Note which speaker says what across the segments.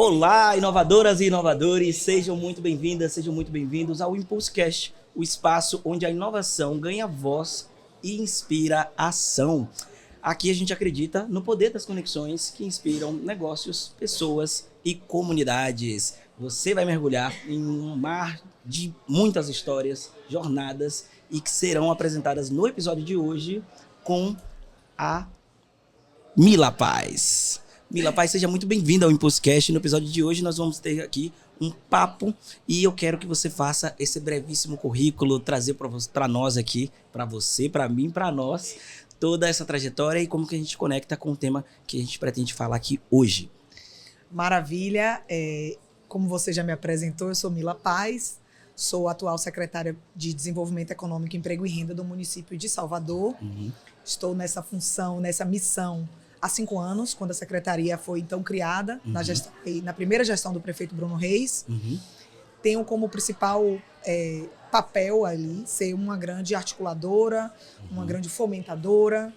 Speaker 1: Olá, inovadoras e inovadores, sejam muito bem-vindas, sejam muito bem-vindos ao ImpulsoCast, o espaço onde a inovação ganha voz e inspira ação. Aqui a gente acredita no poder das conexões que inspiram negócios, pessoas e comunidades. Você vai mergulhar em um mar de muitas histórias, jornadas e que serão apresentadas no episódio de hoje com a Mila Paz. Mila Paz, seja muito bem-vinda ao ImpulsoCast. No episódio de hoje nós vamos ter aqui um papo e eu quero que você faça esse brevíssimo currículo, trazer para nós aqui, para você, para mim, para nós, toda essa trajetória e como que a gente conecta com o tema que a gente pretende falar aqui hoje.
Speaker 2: Maravilha. Como você já me apresentou, eu sou Mila Paz, sou atual secretária de Desenvolvimento Econômico, Emprego e Renda do município de Salvador. Estou nessa função, nessa missão há 5 anos, quando a secretaria foi então criada, na primeira gestão do prefeito Bruno Reis. Tenho como principal papel ali ser uma grande articuladora, uma grande fomentadora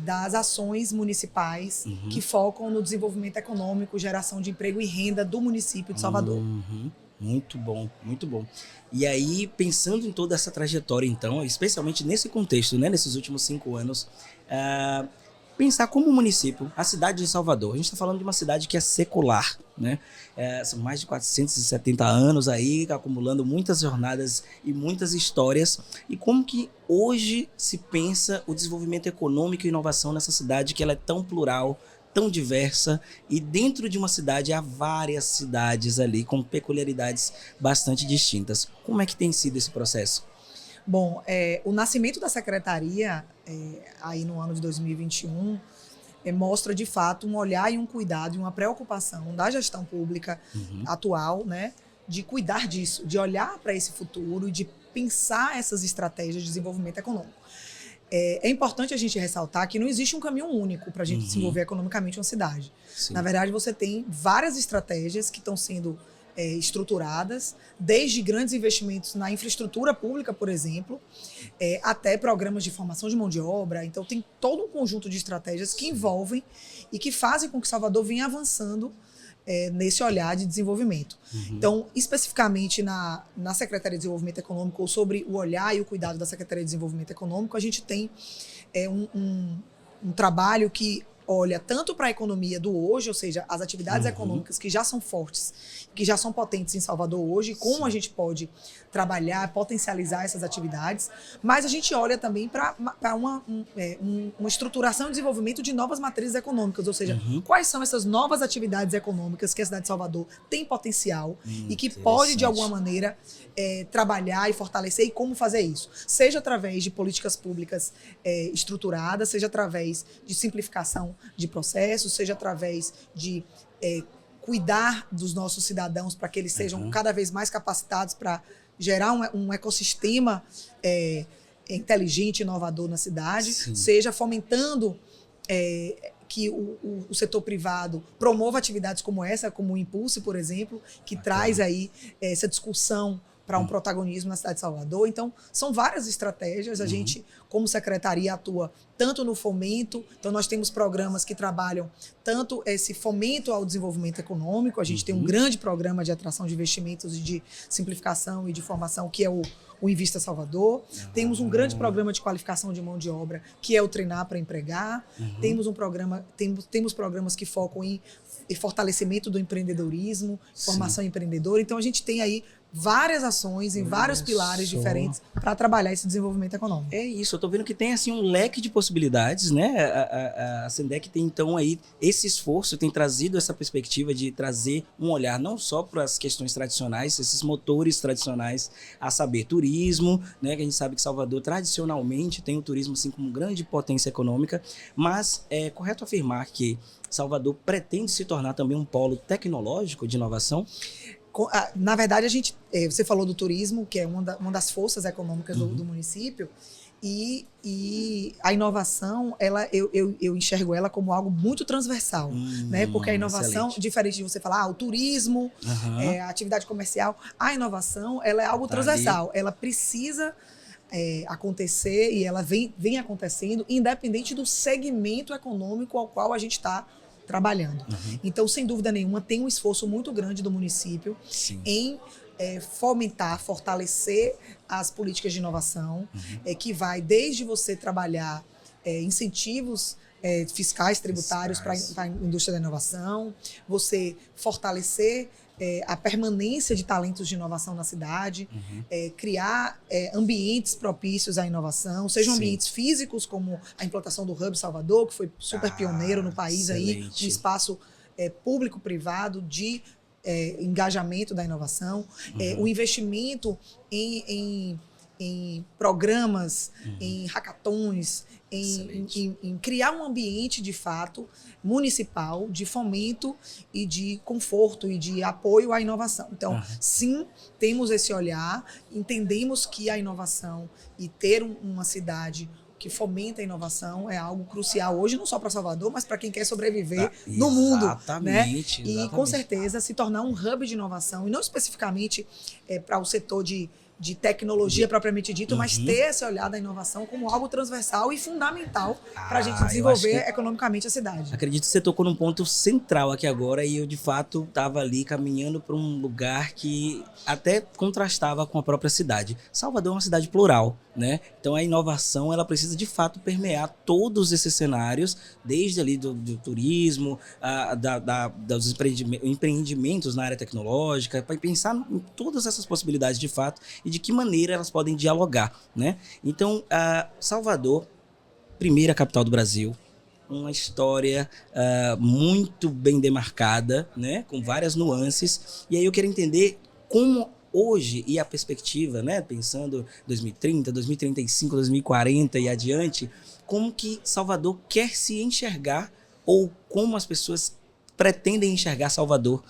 Speaker 2: das ações municipais que focam no desenvolvimento econômico, geração de emprego e renda do município de Salvador.
Speaker 1: Muito bom, muito bom. E aí, pensando em toda essa trajetória, então, especialmente nesse contexto, né, nesses últimos 5 anos, pensar como município, a cidade de Salvador, a gente está falando de uma cidade que é secular, né? São mais de 470 anos aí, acumulando muitas jornadas e muitas histórias. E como que hoje se pensa o desenvolvimento econômico e inovação nessa cidade que ela é tão plural, tão diversa, e dentro de uma cidade há várias cidades ali com peculiaridades bastante distintas. Como é que tem sido esse processo?
Speaker 2: Bom, o nascimento da secretaria, aí no ano de 2021, mostra de fato um olhar e um cuidado e uma preocupação da gestão pública atual, né, de cuidar disso, de olhar para esse futuro e de pensar essas estratégias de desenvolvimento econômico. É importante a gente ressaltar que não existe um caminho único para a gente desenvolver economicamente uma cidade. Sim. Na verdade, você tem várias estratégias que estão sendo estruturadas, desde grandes investimentos na infraestrutura pública, por exemplo, até programas de formação de mão de obra. Então, tem todo um conjunto de estratégias que envolvem e que fazem com que Salvador venha avançando nesse olhar de desenvolvimento. Então, especificamente na Secretaria de Desenvolvimento Econômico, ou sobre o olhar e o cuidado da Secretaria de Desenvolvimento Econômico, a gente tem um trabalho que olha tanto para a economia do hoje, ou seja, as atividades econômicas que já são fortes, que já são potentes em Salvador hoje, como a gente pode trabalhar, potencializar essas atividades, mas a gente olha também para uma estruturação e desenvolvimento de novas matrizes econômicas, ou seja, quais são essas novas atividades econômicas que a cidade de Salvador tem potencial e que pode, de alguma maneira, trabalhar e fortalecer, e como fazer isso. Seja através de políticas públicas estruturadas, seja através de simplificação de processos, seja através de cuidar dos nossos cidadãos para que eles sejam cada vez mais capacitados para gerar um ecossistema inteligente, inovador na cidade, seja fomentando que o setor privado promova atividades como essa, como o Impulse, por exemplo, que traz aí essa discussão para um protagonismo na cidade de Salvador. Então, são várias estratégias. A gente, como secretaria, atua tanto no fomento. Então, nós temos programas que trabalham tanto esse fomento ao desenvolvimento econômico. A gente tem um grande programa de atração de investimentos e de simplificação e de formação, que é o Invista Salvador. Temos um grande programa de qualificação de mão de obra, que é o Treinar para Empregar. Temos programas que focam em fortalecimento do empreendedorismo, formação empreendedora. Então, a gente tem aí várias ações em vários pilares diferentes para trabalhar esse desenvolvimento econômico.
Speaker 1: É isso, eu estou vendo que tem assim um leque de possibilidades, né? A Sendec tem então aí esse esforço, tem trazido essa perspectiva de trazer um olhar não só para as questões tradicionais, esses motores tradicionais, a saber, turismo, né? Que a gente sabe que Salvador tradicionalmente tem o turismo assim como grande potência econômica, mas é correto afirmar que Salvador pretende se tornar também um polo tecnológico de inovação?
Speaker 2: Na verdade, você falou do turismo, que é uma das forças econômicas do município, e a inovação, eu enxergo ela como algo muito transversal, né? Porque a inovação, diferente de você falar, o turismo, a atividade comercial, a inovação, ela é algo transversal. Ela precisa acontecer, e ela vem acontecendo, independente do segmento econômico ao qual a gente está trabalhando. Então, sem dúvida nenhuma, tem um esforço muito grande do município em fomentar, fortalecer as políticas de inovação, que vai desde você trabalhar incentivos fiscais, tributários para a indústria da inovação, você fortalecer a permanência de talentos de inovação na cidade, criar ambientes propícios à inovação, sejam ambientes físicos, como a implantação do Hub Salvador, que foi super pioneiro no país, aí, um espaço público-privado de engajamento da inovação, o investimento em programas, em hackathons, em criar um ambiente, de fato, municipal, de fomento e de conforto e de apoio à inovação. Então, sim, temos esse olhar, entendemos que a inovação e ter uma cidade que fomenta a inovação é algo crucial hoje, não só para Salvador, mas para quem quer sobreviver no mundo.
Speaker 1: Exatamente.
Speaker 2: E, com certeza, se tornar um hub de inovação, e não especificamente para o setor de tecnologia propriamente dito, mas ter esse olhar da inovação como algo transversal e fundamental para a gente desenvolver economicamente a cidade.
Speaker 1: Acredito que você tocou num ponto central aqui agora e eu, de fato, estava ali caminhando para um lugar que até contrastava com a própria cidade. Salvador é uma cidade plural, né? Então a inovação ela precisa, de fato, permear todos esses cenários, desde ali do turismo, dos empreendimentos na área tecnológica, para pensar em todas essas possibilidades, de fato, de que maneira elas podem dialogar, né? Então, Salvador, primeira capital do Brasil, uma história muito bem demarcada, né? Com várias nuances. E aí eu quero entender como hoje, e a perspectiva, né? Pensando 2030, 2035, 2040 e adiante, como que Salvador quer se enxergar ou como as pessoas pretendem enxergar Salvador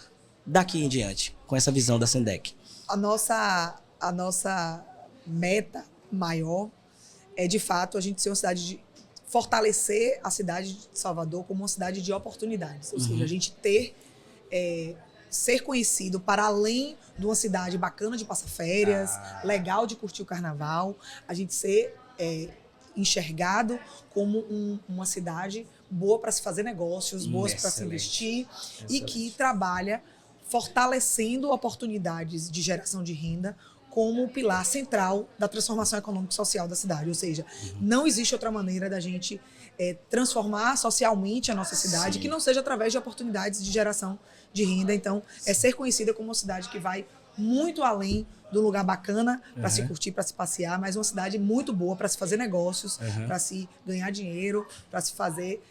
Speaker 1: daqui em diante, com essa visão da Sendec?
Speaker 2: A nossa meta maior é, de fato, a gente ser uma cidade de fortalecer a cidade de Salvador como uma cidade de oportunidades. Ou seja, a gente ser conhecido para além de uma cidade bacana de passar férias, legal de curtir o carnaval, a gente ser enxergado como uma cidade boa para se fazer negócios, boas para se investir e que trabalha fortalecendo oportunidades de geração de renda como o pilar central da transformação econômica e social da cidade. Ou seja, não existe outra maneira da gente transformar socialmente a nossa cidade que não seja através de oportunidades de geração de renda. Então, é ser conhecida como uma cidade que vai muito além do lugar bacana para se curtir, para se passear, mas uma cidade muito boa para se fazer negócios, para se ganhar dinheiro, para se fazer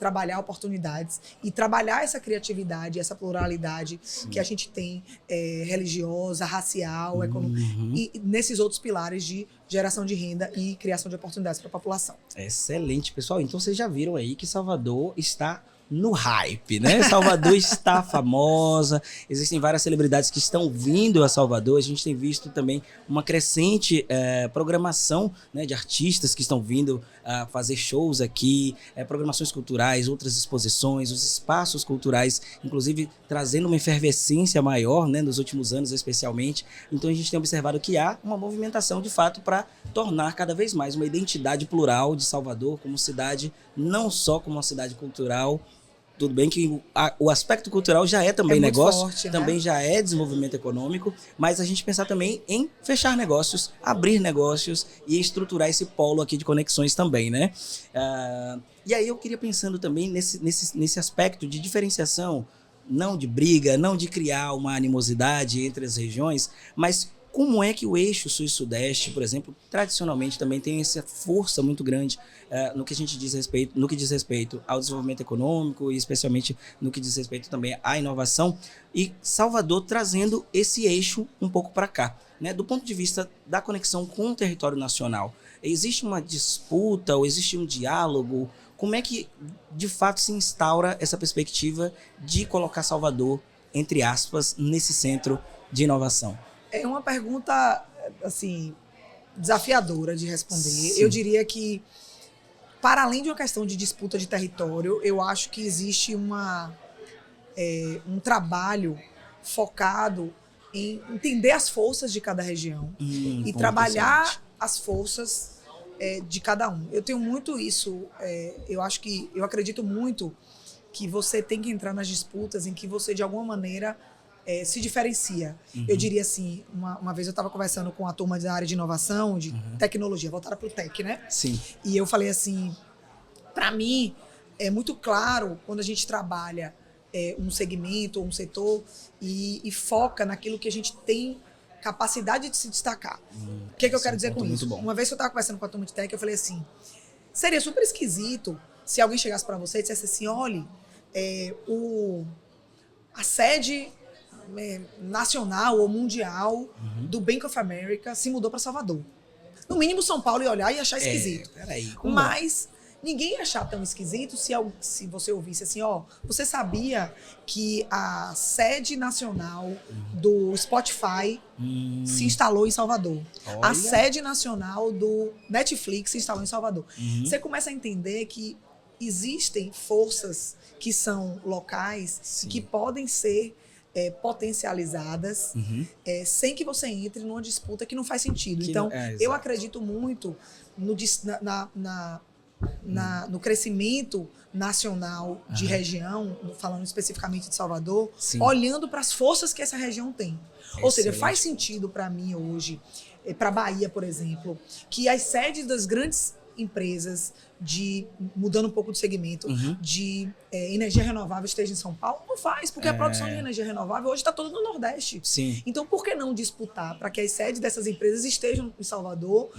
Speaker 2: trabalhar oportunidades e trabalhar essa criatividade, essa pluralidade que a gente tem, religiosa, racial, econômica, e nesses outros pilares de geração de renda e criação de oportunidades para a população.
Speaker 1: Excelente, pessoal. Então vocês já viram aí que Salvador está no hype, né? Salvador está famosa, existem várias celebridades que estão vindo a Salvador, a gente tem visto também uma crescente programação, né, de artistas que estão vindo a fazer shows aqui, programações culturais, outras exposições, os espaços culturais, inclusive trazendo uma efervescência maior, né, nos últimos anos especialmente. Então a gente tem observado que há uma movimentação de fato para tornar cada vez mais uma identidade plural de Salvador como cidade, não só como uma cidade cultural. Tudo bem que o aspecto cultural já é também negócio, forte, também já é desenvolvimento econômico, mas a gente pensar também em fechar negócios, abrir negócios e estruturar esse polo aqui de conexões também, né? E aí eu queria pensando também nesse aspecto de diferenciação, não de briga, não de criar uma animosidade entre as regiões, mas como é que o eixo sul e sudeste, por exemplo, tradicionalmente também tem essa força muito grande no que diz respeito ao desenvolvimento econômico e especialmente no que diz respeito também à inovação, e Salvador trazendo esse eixo um pouco para cá, né? Do ponto de vista da conexão com o território nacional, existe uma disputa ou existe um diálogo? Como é que de fato se instaura essa perspectiva de colocar Salvador, entre aspas, nesse centro de inovação?
Speaker 2: É uma pergunta, assim, desafiadora de responder. Sim. Eu diria que, para além de uma questão de disputa de território, eu acho que existe um trabalho focado em entender as forças de cada região e trabalhar as forças de cada um. Eu tenho muito isso, eu acredito muito que você tem que entrar nas disputas em que você, de alguma maneira, se diferencia. Eu diria assim, uma vez eu estava conversando com a turma da área de inovação, de tecnologia, voltada para o tech, né?
Speaker 1: Sim.
Speaker 2: E eu falei assim, para mim, é muito claro quando a gente trabalha um segmento ou um setor e foca naquilo que a gente tem capacidade de se destacar. O que eu quero dizer com isso? Uma vez que eu estava conversando com a turma de tech, eu falei assim, seria super esquisito se alguém chegasse para você e dissesse assim, olha, a sede nacional ou mundial do Bank of America se mudou para Salvador. No mínimo, São Paulo ia olhar e achar esquisito.
Speaker 1: Peraí,
Speaker 2: mas ninguém ia achar tão esquisito se você ouvisse assim, você sabia que a sede nacional do Spotify se instalou em Salvador.
Speaker 1: Olha.
Speaker 2: A sede nacional do Netflix se instalou em Salvador. Você começa a entender que existem forças que são locais, que podem ser potencializadas sem que você entre numa disputa que não faz sentido. Então, eu acredito muito no crescimento nacional de região, falando especificamente de Salvador, olhando para as forças que essa região tem. Ou seja, faz sentido para mim hoje, para a Bahia, por exemplo, que as sedes das grandes empresas mudando um pouco de segmento, de energia renovável esteja em São Paulo? Não faz, porque a produção de energia renovável hoje está toda no Nordeste.
Speaker 1: Sim.
Speaker 2: Então, por que não disputar para que as sedes dessas empresas estejam em Salvador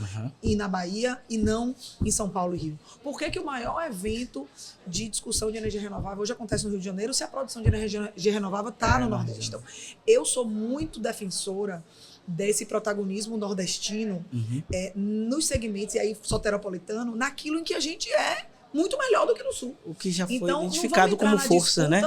Speaker 2: e na Bahia e não em São Paulo e Rio? Por que o maior evento de discussão de energia renovável hoje acontece no Rio de Janeiro se a produção de energia renovável está no Nordeste? Então, eu sou muito defensora desse protagonismo nordestino nos segmentos, e aí soteropolitano, naquilo em que a gente é muito melhor do que no Sul.
Speaker 1: O que já foi
Speaker 2: então,
Speaker 1: identificado como força, né?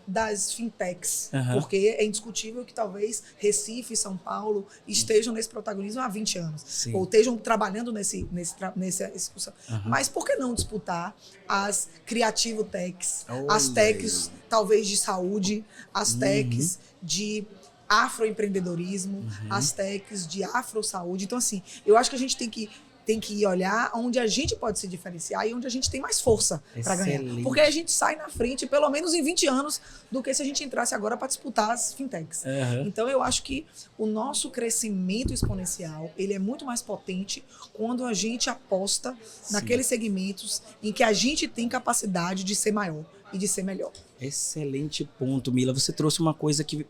Speaker 2: Das fintechs, porque é indiscutível que talvez Recife e São Paulo estejam nesse protagonismo há 20 anos.
Speaker 1: Sim.
Speaker 2: Ou estejam trabalhando nessa discussão. Mas por que não disputar as criativo techs, as techs talvez de saúde, as techs de afroempreendedorismo, as techs de afro-saúde. Então, assim, eu acho que a gente tem que olhar onde a gente pode se diferenciar e onde a gente tem mais força para ganhar. Porque a gente sai na frente, pelo menos em 20 anos, do que se a gente entrasse agora para disputar as fintechs. Então, eu acho que o nosso crescimento exponencial, ele é muito mais potente quando a gente aposta naqueles segmentos em que a gente tem capacidade de ser maior e de ser melhor.
Speaker 1: Excelente ponto, Mila. Você trouxe uma coisa que,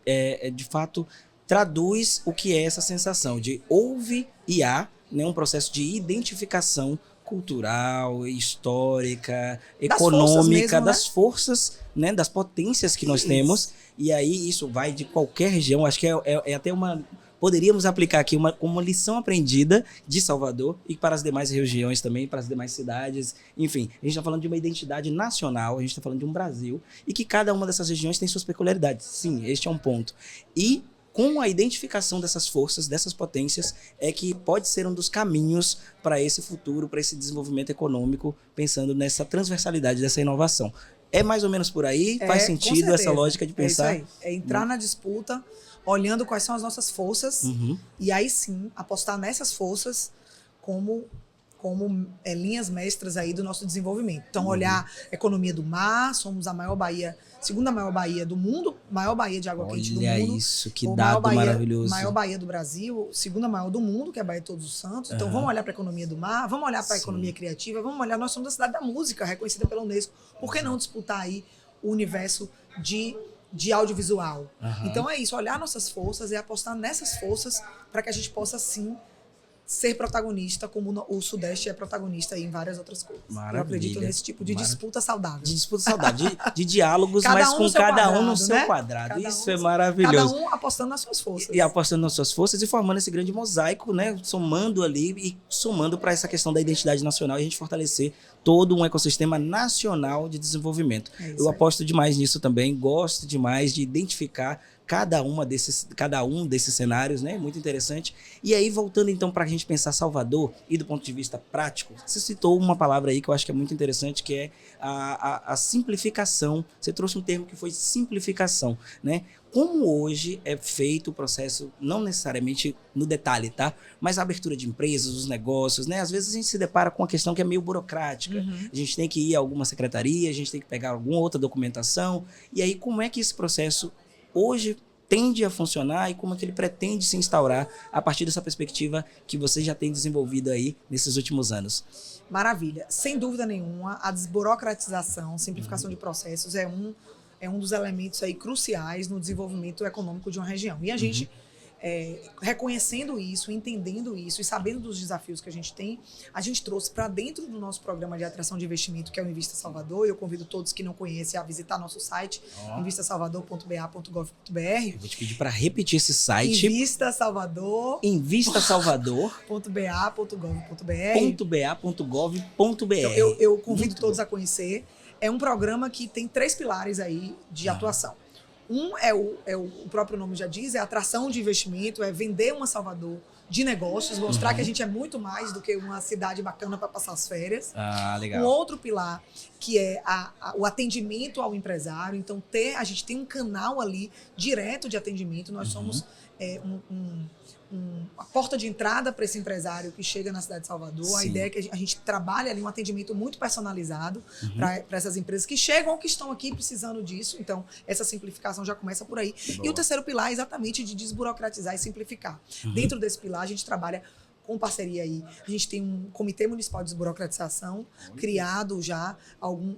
Speaker 1: de fato, traduz o que é essa sensação de houve e há, né, um processo de identificação cultural, histórica, econômica, das forças, né, das potências que nós temos. E aí isso vai de qualquer região. Acho que é até uma... Poderíamos aplicar aqui como uma lição aprendida de Salvador e para as demais regiões também, para as demais cidades. Enfim, a gente está falando de uma identidade nacional, a gente está falando de um Brasil e que cada uma dessas regiões tem suas peculiaridades. Sim, este é um ponto. E com a identificação dessas forças, dessas potências, é que pode ser um dos caminhos para esse futuro, para esse desenvolvimento econômico, pensando nessa transversalidade dessa inovação. É mais ou menos por aí? Faz sentido essa lógica de pensar?
Speaker 2: É isso aí. É entrar na disputa, olhando quais são as nossas forças, e aí sim, apostar nessas forças como linhas mestras aí do nosso desenvolvimento. Então, olhar a economia do mar, somos a maior baía, segunda maior baía do mundo, maior baía de água quente do mundo.
Speaker 1: Olha isso, que dado maravilhoso.
Speaker 2: Maior baía do Brasil, segunda maior do mundo, que é a Baía de Todos os Santos. Então, vamos olhar para a economia do mar, vamos olhar para a economia criativa, vamos olhar, nós somos a cidade da música, reconhecida pela Unesco. Por que não disputar aí o universo de audiovisual? Então é isso, olhar nossas forças e apostar nessas forças para que a gente possa sim ser protagonista, como o Sudeste é protagonista em várias outras coisas.
Speaker 1: Maravilha.
Speaker 2: Eu acredito nesse tipo de disputa saudável.
Speaker 1: De disputa saudável, de diálogos, mas com cada um no seu quadrado. Isso é maravilhoso.
Speaker 2: Cada um apostando nas suas forças.
Speaker 1: E apostando nas suas forças e formando esse grande mosaico, né? Somando ali e somando para essa questão da identidade nacional e a gente fortalecer todo um ecossistema nacional de desenvolvimento. Eu aposto demais nisso também, gosto demais de identificar cada um desses cenários, né? Muito interessante. E aí, voltando então para a gente pensar Salvador e do ponto de vista prático, você citou uma palavra aí que eu acho que é muito interessante, que é a simplificação. Você trouxe um termo que foi simplificação, né? Como hoje é feito o processo, não necessariamente no detalhe, tá? Mas a abertura de empresas, os negócios, né? Às vezes a gente se depara com uma questão que é meio burocrática. A gente tem que ir a alguma secretaria, a gente tem que pegar alguma outra documentação. E aí, como é que esse processo hoje tende a funcionar e como é que ele pretende se instaurar a partir dessa perspectiva que você já tem desenvolvido aí nesses últimos anos?
Speaker 2: Maravilha. Sem dúvida nenhuma, a desburocratização, simplificação de processos é um dos elementos aí cruciais no desenvolvimento econômico de uma região. E a gente, reconhecendo isso, entendendo isso e sabendo dos desafios que a gente trouxe para dentro do nosso programa de atração de investimento, que é o Invista Salvador. E eu convido todos que não conhecem a visitar nosso site, invistasalvador.ba.gov.br.
Speaker 1: Eu vou te pedir para repetir esse site.
Speaker 2: invistasalvador.ba.gov.br. Eu convido todos a conhecer. É um programa que tem 3 pilares aí de atuação. Um é o próprio nome já diz, é atração de investimento, é vender uma Salvador de negócios, mostrar que a gente é muito mais do que uma cidade bacana para passar as férias.
Speaker 1: Legal.
Speaker 2: Um outro pilar que é o atendimento ao empresário. Então, a gente tem um canal ali direto de atendimento. Nós somos uma porta de entrada para esse empresário que chega na cidade de Salvador. Sim. A ideia é que a gente trabalhe ali um atendimento muito personalizado para essas empresas que chegam ou que estão aqui precisando disso. Então, essa simplificação já começa por aí. Boa. E o terceiro pilar é exatamente de desburocratizar e simplificar. Dentro desse pilar, a gente trabalha com parceria aí. A gente tem um Comitê Municipal de Desburocratização, criado já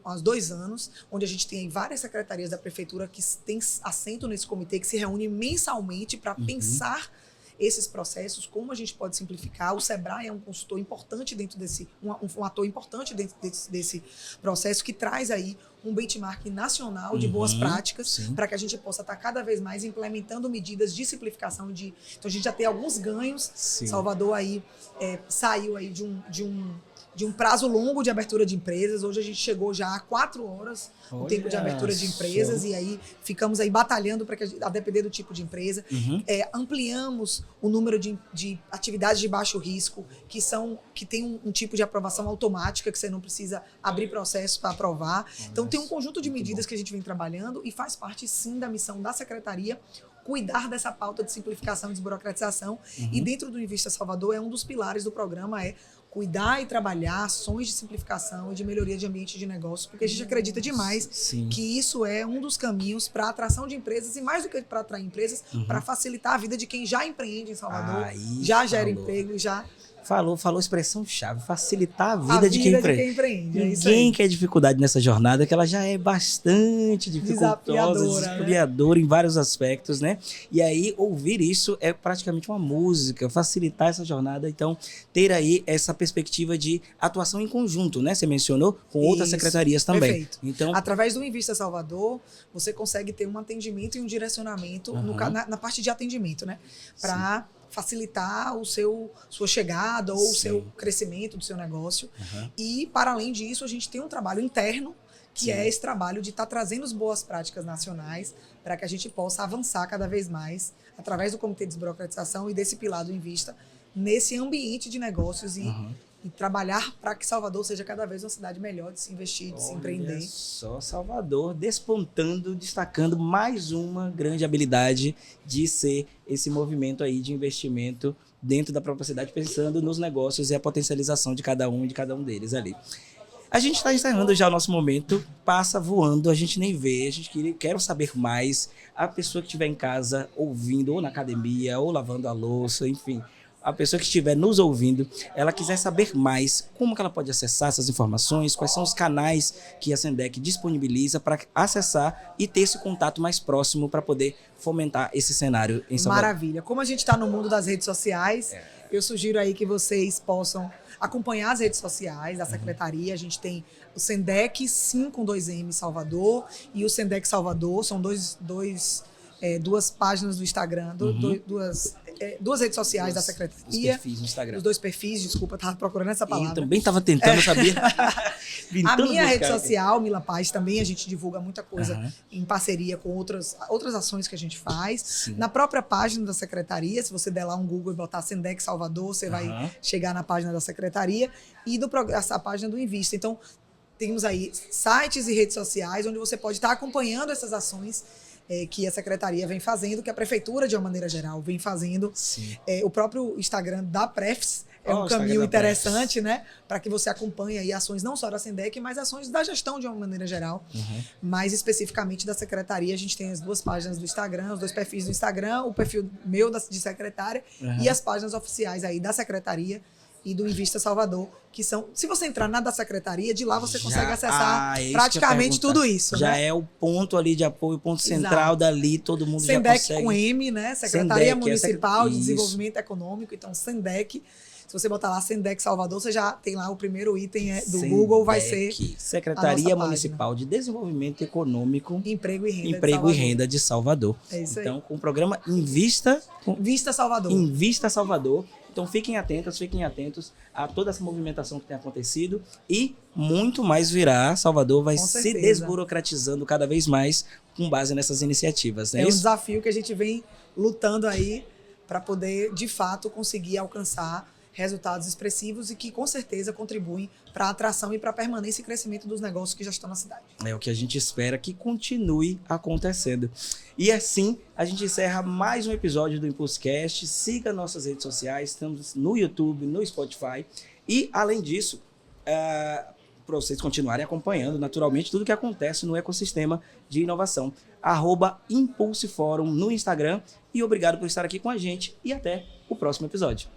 Speaker 2: há 2 anos, onde a gente tem várias secretarias da prefeitura que tem assento nesse comitê, que se reúne mensalmente para pensar esses processos, como a gente pode simplificar. O Sebrae é um consultor importante dentro um ator importante dentro desse processo, que traz aí um benchmark nacional de boas práticas para que a gente possa estar cada vez mais implementando medidas de simplificação. Então a gente já tem alguns ganhos. Sim. Salvador aí saiu aí de um prazo longo de abertura de empresas. Hoje a gente chegou já a 4 horas o tempo de abertura de empresas, e aí ficamos aí batalhando para que, a depender do tipo de empresa, ampliamos o número de atividades de baixo risco que tem um tipo de aprovação automática, que você não precisa abrir processo para aprovar. Então tem um conjunto de medidas que a gente vem trabalhando e faz parte sim da missão da Secretaria cuidar dessa pauta de simplificação e desburocratização. E dentro do Invista Salvador, um dos pilares do programa é cuidar e trabalhar ações de simplificação e de melhoria de ambiente de negócio, porque a gente acredita demais que isso é um dos caminhos para a atração de empresas, e mais do que para atrair empresas, para facilitar a vida de quem já empreende em Salvador, já gera emprego e já...
Speaker 1: Falou expressão-chave, facilitar a vida de quem empreende.
Speaker 2: Ninguém
Speaker 1: quer dificuldade nessa jornada, que ela já é bastante dificultosa, desafiadora, né? Em vários aspectos, né? E aí, ouvir isso é praticamente uma música, facilitar essa jornada. Então, ter aí essa perspectiva de atuação em conjunto, né? Você mencionou, com outras secretarias também.
Speaker 2: Perfeito. Então, através do Invista Salvador, você consegue ter um atendimento e um direcionamento na parte de atendimento, né? Para facilitar sua chegada ou o seu crescimento do seu negócio. E, para além disso, a gente tem um trabalho interno, que é esse trabalho de estar trazendo as boas práticas nacionais para que a gente possa avançar cada vez mais, através do Comitê de Desburocratização e desse pilar do Invista, nesse ambiente de negócios e trabalhar para que Salvador seja cada vez uma cidade melhor de se investir, de se empreender.
Speaker 1: Só Salvador despontando, destacando mais uma grande habilidade de ser esse movimento aí de investimento dentro da própria cidade, pensando nos negócios e a potencialização de cada um deles ali. A gente está encerrando já o nosso momento, passa voando, a gente nem vê, a gente quer saber mais. A pessoa que estiver em casa ouvindo, ou na academia, ou lavando a louça, enfim, a pessoa que estiver nos ouvindo, ela quiser saber mais, como que ela pode acessar essas informações, quais são os canais que a Sendec disponibiliza para acessar e ter esse contato mais próximo para poder fomentar esse cenário em Salvador.
Speaker 2: Maravilha. Como a gente está no mundo das redes sociais, eu sugiro aí que vocês possam acompanhar as redes sociais da Secretaria. A gente tem o Sendec, sim, com 2M Salvador, e o Sendec Salvador. São duas páginas do Instagram, duas redes sociais da Secretaria.
Speaker 1: Os perfis no Instagram.
Speaker 2: Os 2 perfis, desculpa, estava procurando essa palavra.
Speaker 1: Eu também estava tentando, sabia?
Speaker 2: A minha rede social, Mila Paz, também a gente divulga muita coisa em parceria com outras ações que a gente faz.
Speaker 1: Sim.
Speaker 2: Na própria página da secretaria, se você der lá um Google e botar Sendec Salvador, você vai chegar na página da secretaria e essa página do Invista. Então, temos aí sites e redes sociais onde você pode estar acompanhando essas ações que a secretaria vem fazendo, que a prefeitura, de uma maneira geral, vem fazendo. O próprio Instagram da Prefs é um caminho interessante, né? Para que você acompanhe aí ações não só da Sendec, mas ações da gestão de uma maneira geral. Mais especificamente da secretaria, a gente tem as 2 páginas do Instagram, os 2 perfis do Instagram, o perfil meu de secretária e as páginas oficiais aí da secretaria e do Invista Salvador, que são... Se você entrar na da secretaria, de lá você consegue acessar praticamente tudo isso.
Speaker 1: Já é o ponto ali de apoio, o ponto central dali, todo mundo
Speaker 2: Sendec
Speaker 1: já consegue.
Speaker 2: Com M, né? Secretaria Municipal de Desenvolvimento Econômico. Então, Sendec. Se você botar lá Sendec Salvador, você já tem lá o primeiro item do Sendec, Google, vai ser
Speaker 1: Secretaria Municipal de Desenvolvimento Econômico,
Speaker 2: Emprego e Renda
Speaker 1: de Salvador.
Speaker 2: É isso aí.
Speaker 1: Então, com o programa Invista
Speaker 2: Salvador.
Speaker 1: Invista Salvador. Então, fiquem atentos a toda essa movimentação que tem acontecido e muito mais virá. Salvador vai se desburocratizando cada vez mais com base nessas iniciativas.
Speaker 2: É um desafio que a gente vem lutando aí para poder, de fato, conseguir alcançar resultados expressivos e que, com certeza, contribuem para a atração e para a permanência e crescimento dos negócios que já estão na cidade.
Speaker 1: É o que a gente espera que continue acontecendo. E assim, a gente encerra mais um episódio do ImpulseCast. Siga nossas redes sociais, estamos no YouTube, no Spotify. E, além disso, para vocês continuarem acompanhando, naturalmente, tudo que acontece no ecossistema de inovação. @ImpulseForum no Instagram. E obrigado por estar aqui com a gente. E até o próximo episódio.